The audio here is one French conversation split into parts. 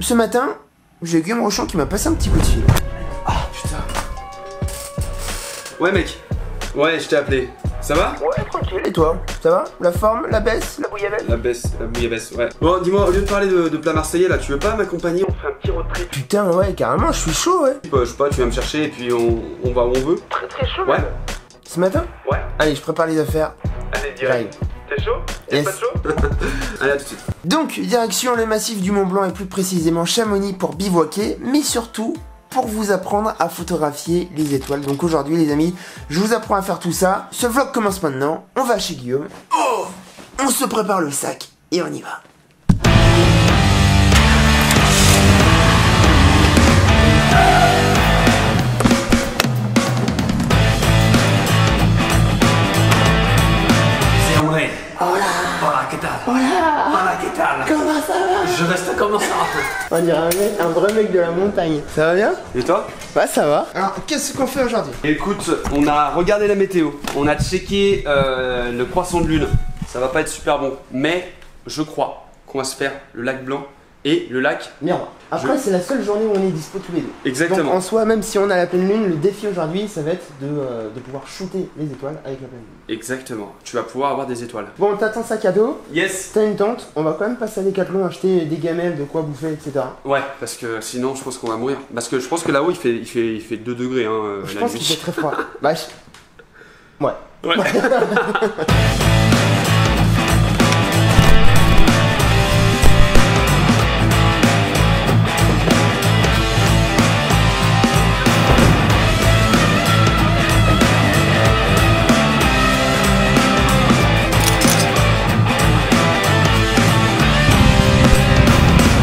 ce matin, j'ai Guillaume Rochon qui m'a passé un petit coup de fil. Ah putain. Ouais mec. Ouais, je t'ai appelé. Ça va? Ouais, tranquille. Et toi? Ça va? La forme, la baisse, la bouillabaisse? La bouillabaisse, ouais. Bon, dis-moi, au lieu de parler de plat marseillais là, tu veux pas m'accompagner? On fait un petit road trip. Putain, ouais, carrément, je suis chaud, ouais. Je sais pas, tu viens me chercher et puis on va où on veut. Très chaud, ouais. Ce matin? Ouais. Allez, je prépare les affaires. Allez, direct. T'es chaud? Yes. Pas de chaud? Allez, à tout de suite. Donc, direction le massif du Mont Blanc et plus précisément Chamonix pour bivouaquer, mais surtout pour vous apprendre à photographier les étoiles. Donc aujourd'hui les amis, je vous apprends à faire tout ça. Ce vlog commence maintenant, on va chez Guillaume. Oh, on se prépare le sac et on y va. C'est André. Hola. Hola, ¿qué tal? Hola. Hola, ¿qué tal? Comment ça va? Je reste comme ça. On dirait un vrai mec de la montagne. Ça va bien? Et toi? Ouais, ça va. Alors, qu'est-ce qu'on fait aujourd'hui? Écoute, on a regardé la météo, on a checké le croissant de lune. Ça va pas être super bon, mais je crois qu'on va se faire le lac Blanc et le lac Miroir. Après, c'est la seule journée où on est dispo tous les deux. Exactement. Donc en soi, même si on a la pleine lune, le défi aujourd'hui, ça va être de pouvoir shooter les étoiles avec la pleine lune. Exactement, tu vas pouvoir avoir des étoiles. Bon, t'as ton sac à dos, Yes. t'as une tente, on va quand même passer à Decathlon acheter des gamelles, de quoi bouffer, etc. Ouais, parce que sinon je pense qu'on va mourir. Parce que je pense que là-haut il fait 2 degrés hein, Je la pense nuit. qu'il fait très froid. Bah, ouais. Ouais.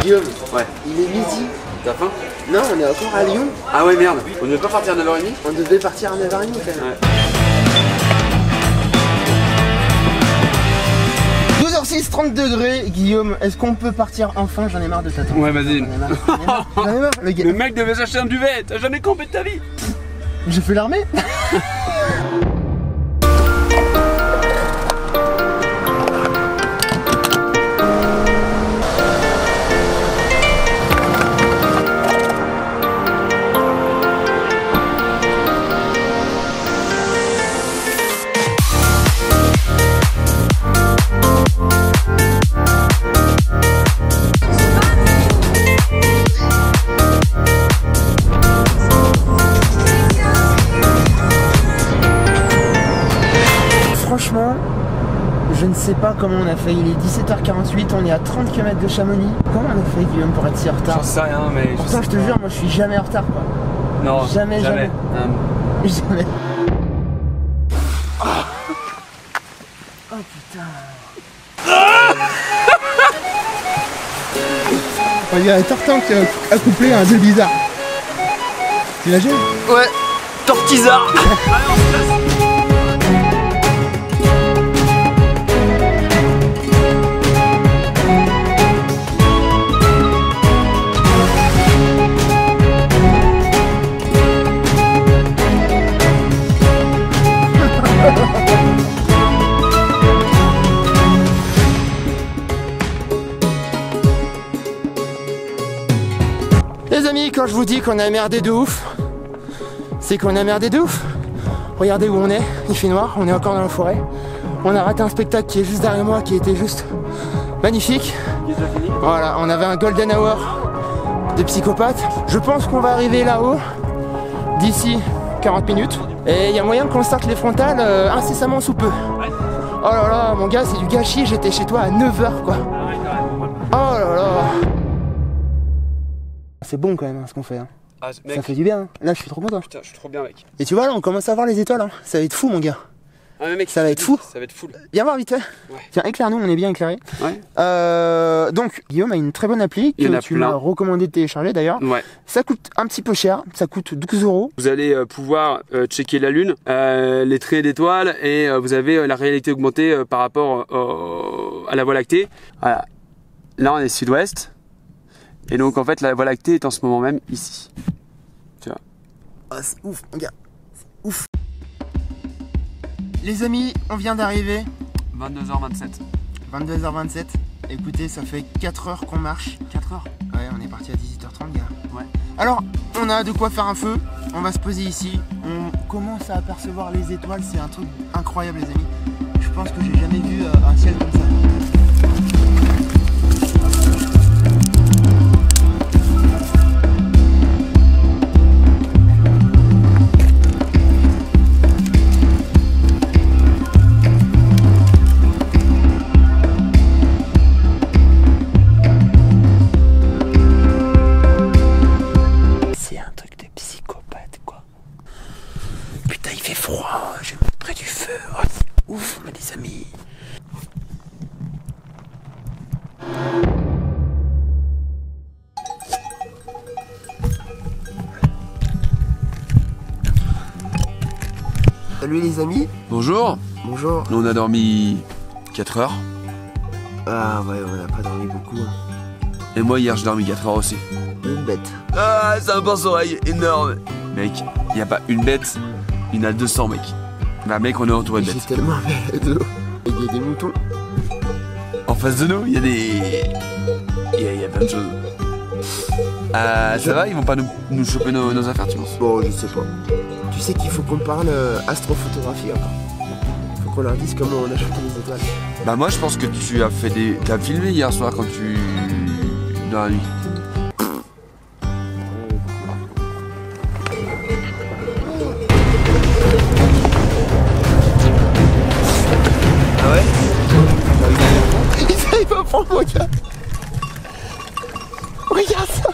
Guillaume, Ouais. il est midi. T'as faim? Non, on est encore à Lyon. Ah ouais merde, on ne veut pas partir à 9h30? On devait partir à 9h30 quand même. Ouais. 12h06, 30 degrés. Guillaume, est-ce qu'on peut partir enfin? J'en ai marre de t'attendre. Ouais vas-y. J'en ai marre. J'en ai marre. Le gars. Le mec devait s'acheter un duvet, t'as jamais campé de ta vie? J'ai fait l'armée. Franchement, je ne sais pas comment on a fait. Il est 17h48, on est à 30 km de Chamonix. Comment on a fait, Guillaume, pour être si en retard? J'en sais rien mais... Pourtant, je te jure, moi je suis jamais en retard quoi. Non, Jamais. Jamais. Oh putain. On dirait un tartan qui a accouplé à un deux bizarre. T'imagines? Ouais, tortisa. Les amis, quand je vous dis qu'on a merdé de ouf, c'est qu'on a merdé de ouf. Regardez où on est, il fait noir, on est encore dans la forêt. On a raté un spectacle qui est juste derrière moi, qui était juste magnifique. Voilà, on avait un golden hour de psychopathe. Je pense qu'on va arriver là-haut d'ici 40 minutes. Et il y a moyen qu'on starte les frontales incessamment sous peu. Oh là là, mon gars, c'est du gâchis, j'étais chez toi à 9h quoi. Oh là là. C'est bon quand même hein, ce qu'on fait. Hein. Ah, mec. Ça fait du bien. Hein. Là, je suis trop content. Putain, je suis trop bien mec. Et tu vois, là, on commence à voir les étoiles. Hein. Ça va être fou, mon gars. Ah mais mec, Ça va être fou. Ça va être full. Viens voir vite fait. Ouais. Tiens, éclaire-nous, on est bien éclairé. Ouais. Donc, Guillaume a une très bonne appli Il y en que a tu plein. m'as recommandé de télécharger d'ailleurs. Ouais. Ça coûte un petit peu cher. Ça coûte 12 €. Vous allez pouvoir checker la lune, les traits d'étoiles et vous avez la réalité augmentée par rapport à la Voie lactée. Voilà. Là on est sud-ouest et donc en fait la Voie lactée est en ce moment même ici. Tu vois. Ah, c'est ouf, mon gars. C'est ouf. Les amis, on vient d'arriver. 22h27. 22h27. Écoutez, ça fait 4 heures qu'on marche. 4 heures. Ouais, on est parti. parti à 18h30, gars. Ouais. Alors, on a de quoi faire un feu. On va se poser ici. On commence à apercevoir les étoiles. C'est un truc incroyable, les amis. Je pense que j'ai jamais vu un ciel comme ça. Près du feu, oh, c'est ouf, les amis. Salut les amis. Bonjour. Bonjour. Nous on a dormi 4 heures. Ah ouais, on n'a pas dormi beaucoup. Hein. Et moi hier j'ai dormi 4 heures aussi. Une bête. Ah, c'est un pince-oreille énorme. Mec, il n'y a pas une bête, il y en a 200 mec. Bah mec, on est entouré de bêtes. J'ai tellement mal de l'eau. Il y a des moutons. En face de nous, il y a des... Il y a plein de choses. Ça va, ils vont pas nous choper nos affaires, tu penses? Bon, je sais pas. Tu sais qu'il faut qu'on parle astrophotographie encore. Faut qu'on leur dise comment on a shooté les étoiles. Bah moi je pense que tu as fait des... T'as filmé hier soir quand tu... dans la nuit. Ah ouais? Il va prendre mon gars. Regarde ça.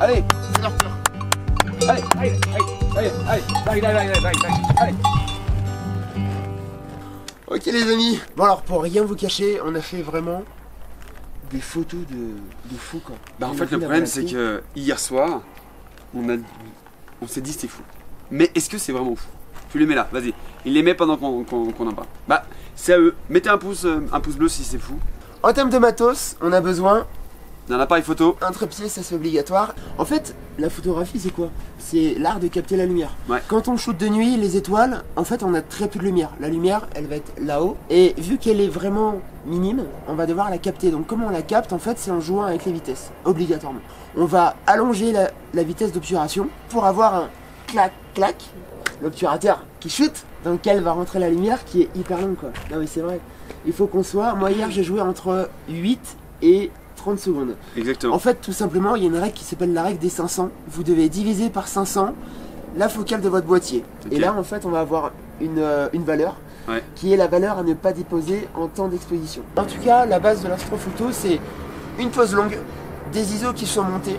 Allez, C'est leur tour. allez. Ok les amis. Bon alors pour rien vous cacher, on a fait vraiment des photos de fou quoi. Bah en On a fait fait le la problème balade. c'est que hier soir, on s'est dit c'était fou. Mais est-ce que c'est vraiment fou? Tu les mets là, vas-y. Il les met pendant qu'on en parle. Bah c'est à eux. Mettez un pouce bleu si c'est fou. En termes de matos, on a besoin D'un appareil photo. un trépied, ça c'est obligatoire. En fait, la photographie c'est quoi? C'est l'art de capter la lumière. Ouais. Quand on shoot de nuit, les étoiles, en fait on a très peu de lumière. La lumière, elle va être là-haut. Et vu qu'elle est vraiment minime, on va devoir la capter. Donc comment on la capte? En fait, c'est en jouant avec les vitesses, obligatoirement. On va allonger la vitesse d'obturation pour avoir un clac-clac, l'obturateur qui shoot, dans lequel va rentrer la lumière qui est hyper long quoi. Non mais c'est vrai. Il faut qu'on soit... Moi hier j'ai joué entre 8 et 30 secondes. Exactement. En fait, tout simplement, il y a une règle qui s'appelle la règle des 500. Vous devez diviser par 500 la focale de votre boîtier. Ok. Et là, en fait, on va avoir une valeur Ouais. qui est la valeur à ne pas déposer en temps d'exposition. En tout cas, la base de l'astrophoto, c'est une pose longue, des ISO qui sont montés.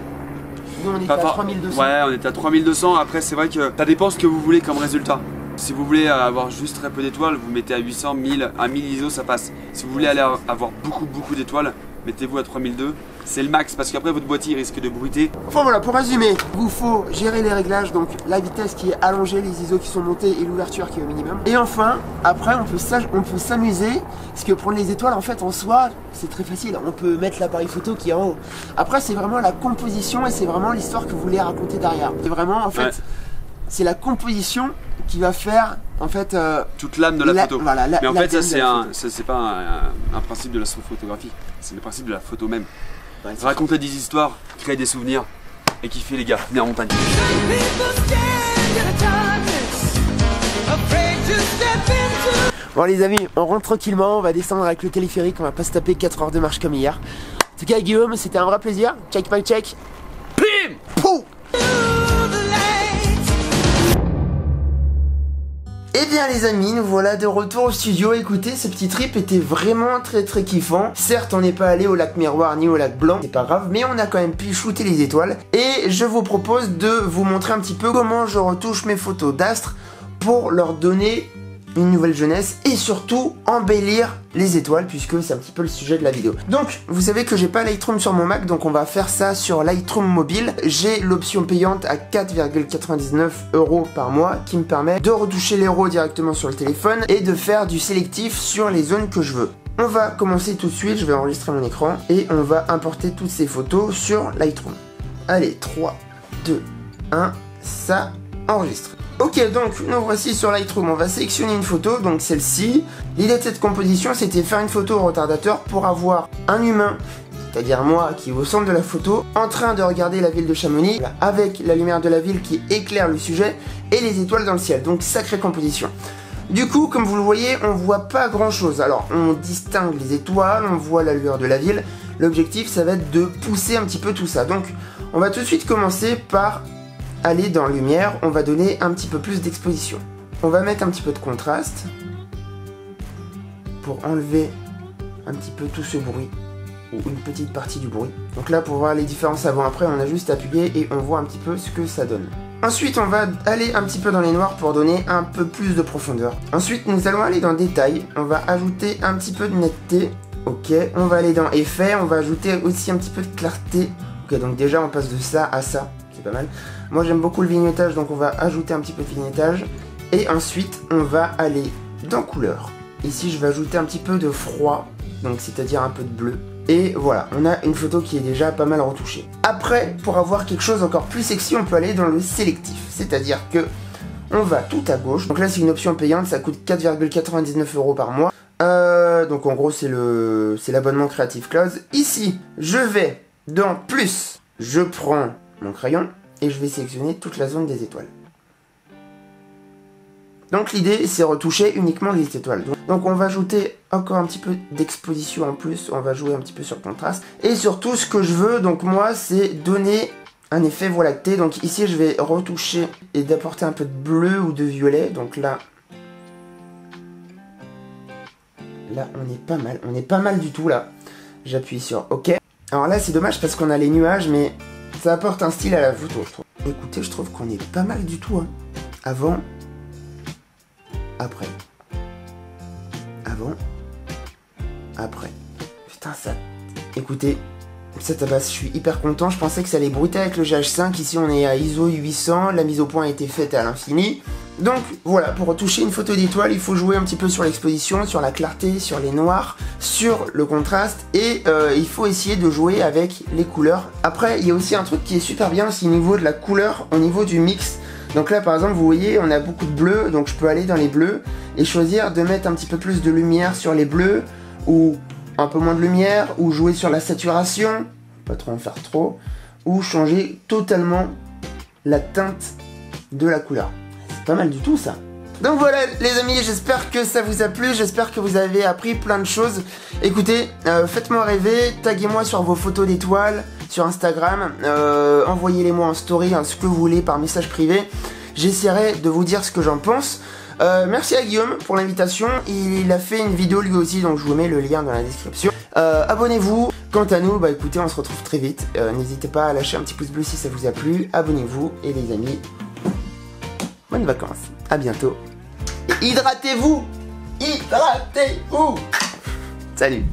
Nous, on est à 3200. Ouais, on est à 3200. Après, c'est vrai que ça dépend ce que vous voulez comme résultat. Si vous voulez avoir juste très peu d'étoiles, vous mettez à 800, 1000, à 1000 ISO, ça passe. Si vous voulez aller avoir beaucoup d'étoiles, mettez-vous à 3002. C'est le max parce qu'après votre boîtier risque de bruiter. Enfin voilà, pour résumer, il vous faut gérer les réglages, donc la vitesse qui est allongée, les ISO qui sont montés et l'ouverture qui est au minimum. Et enfin, après on peut s'amuser, parce que prendre les étoiles en fait en soi, c'est très facile. On peut mettre l'appareil photo qui est en haut. Après c'est vraiment la composition et c'est vraiment l'histoire que vous voulez raconter derrière. C'est vraiment en fait, Ouais. c'est la composition qui va faire en fait... Toute l'âme de la photo. Voilà, Mais en fait, ça l'ADN de c'est la c'est pas un principe de l'astrophotographie. C'est le principe de la photo même. Ouais, c'est- Raconter des histoires, créer des souvenirs et kiffer les gars. Venez en montagne. Bon les amis, on rentre tranquillement, on va descendre avec le téléphérique, on va pas se taper 4 heures de marche comme hier. En tout cas Guillaume, c'était un vrai plaisir. Check my check. Bim! Pouh! Eh bien les amis, nous voilà de retour au studio. Écoutez, ce petit trip était vraiment très kiffant. Certes, on n'est pas allé au lac Miroir ni au lac Blanc, c'est pas grave, mais on a quand même pu shooter les étoiles. Et je vous propose de vous montrer un petit peu comment je retouche mes photos d'astres pour leur donner une nouvelle jeunesse et surtout embellir les étoiles puisque c'est un petit peu le sujet de la vidéo. Donc vous savez que j'ai pas Lightroom sur mon Mac, donc on va faire ça sur Lightroom mobile. J'ai l'option payante à 4,99 € par mois qui me permet de retoucher les RAW directement sur le téléphone et de faire du sélectif sur les zones que je veux. On va commencer tout de suite, je vais enregistrer mon écran et on va importer toutes ces photos sur Lightroom. Allez, 3, 2, 1, ça enregistrer. Ok, donc nous voici sur Lightroom, on va sélectionner une photo, donc celle-ci. L'idée de cette composition, c'était faire une photo au retardateur pour avoir un humain, c'est-à-dire moi, qui est au centre de la photo, en train de regarder la ville de Chamonix, avec la lumière de la ville qui éclaire le sujet, et les étoiles dans le ciel, donc sacrée composition. Du coup, comme vous le voyez, on voit pas grand-chose. Alors, on distingue les étoiles, on voit la lueur de la ville. L'objectif, ça va être de pousser un petit peu tout ça. Donc, on va tout de suite commencer par aller dans lumière, on va donner un petit peu plus d'exposition. On va mettre un petit peu de contraste pour enlever un petit peu tout ce bruit, ou une petite partie du bruit. Donc là, pour voir les différences avant-après, on a juste appuyé et on voit un petit peu ce que ça donne. Ensuite, on va aller un petit peu dans les noirs pour donner un peu plus de profondeur. Ensuite, nous allons aller dans détail, on va ajouter un petit peu de netteté. Ok, on va aller dans effet, on va ajouter aussi un petit peu de clarté. Ok, donc déjà on passe de ça à ça, c'est pas mal. Moi j'aime beaucoup le vignettage, donc on va ajouter un petit peu de vignettage. Et ensuite, on va aller dans couleur. Ici, je vais ajouter un petit peu de froid, donc c'est-à-dire un peu de bleu. Et voilà, on a une photo qui est déjà pas mal retouchée. Après, pour avoir quelque chose encore plus sexy, on peut aller dans le sélectif. C'est-à-dire que on va tout à gauche. Donc là, c'est une option payante, ça coûte 4,99 € par mois. Donc en gros, c'est l'abonnement Creative Cloud. Ici, je vais dans plus. Je prends mon crayon et je vais sélectionner toute la zone des étoiles. Donc l'idée, c'est retoucher uniquement les étoiles. Donc on va ajouter encore un petit peu d'exposition en plus, on va jouer un petit peu sur le contraste. Et surtout, ce que je veux, donc moi, c'est donner un effet voie lactée. Donc ici, je vais retoucher et d'apporter un peu de bleu ou de violet. Donc là, on est pas mal du tout là. J'appuie sur OK. Alors là, c'est dommage parce qu'on a les nuages, mais ça apporte un style à la photo, je trouve. Écoutez, je trouve qu'on est pas mal du tout, hein. Avant... Après. Avant. Après. Putain, ça... Écoutez, ça tabasse, je suis hyper content. Je pensais que ça allait bruiter avec le GH5. Ici, on est à ISO 800. La mise au point a été faite à l'infini. Donc, voilà, pour retoucher une photo d'étoile, il faut jouer un petit peu sur l'exposition, sur la clarté, sur les noirs, sur le contraste. Et il faut essayer de jouer avec les couleurs. Après, il y a aussi un truc qui est super bien, c'est au niveau de la couleur, au niveau du mix. Donc là par exemple vous voyez on a beaucoup de bleus, donc je peux aller dans les bleus et choisir de mettre un petit peu plus de lumière sur les bleus ou un peu moins de lumière, ou jouer sur la saturation, pas trop en faire trop, ou changer totalement la teinte de la couleur. C'est pas mal du tout ça. Donc voilà les amis, j'espère que ça vous a plu, j'espère que vous avez appris plein de choses. Écoutez, faites-moi rêver, taguez-moi sur vos photos d'étoiles, sur Instagram, envoyez-les-moi en story, hein, ce que vous voulez par message privé. J'essaierai de vous dire ce que j'en pense. Merci à Guillaume pour l'invitation, il a fait une vidéo lui aussi, donc je vous mets le lien dans la description. Abonnez-vous, quant à nous, bah écoutez, on se retrouve très vite. N'hésitez pas à lâcher un petit pouce bleu si ça vous a plu, abonnez-vous, et les amis, bonnes vacances, à bientôt. Et hydratez-vous! Hydratez-vous! Salut!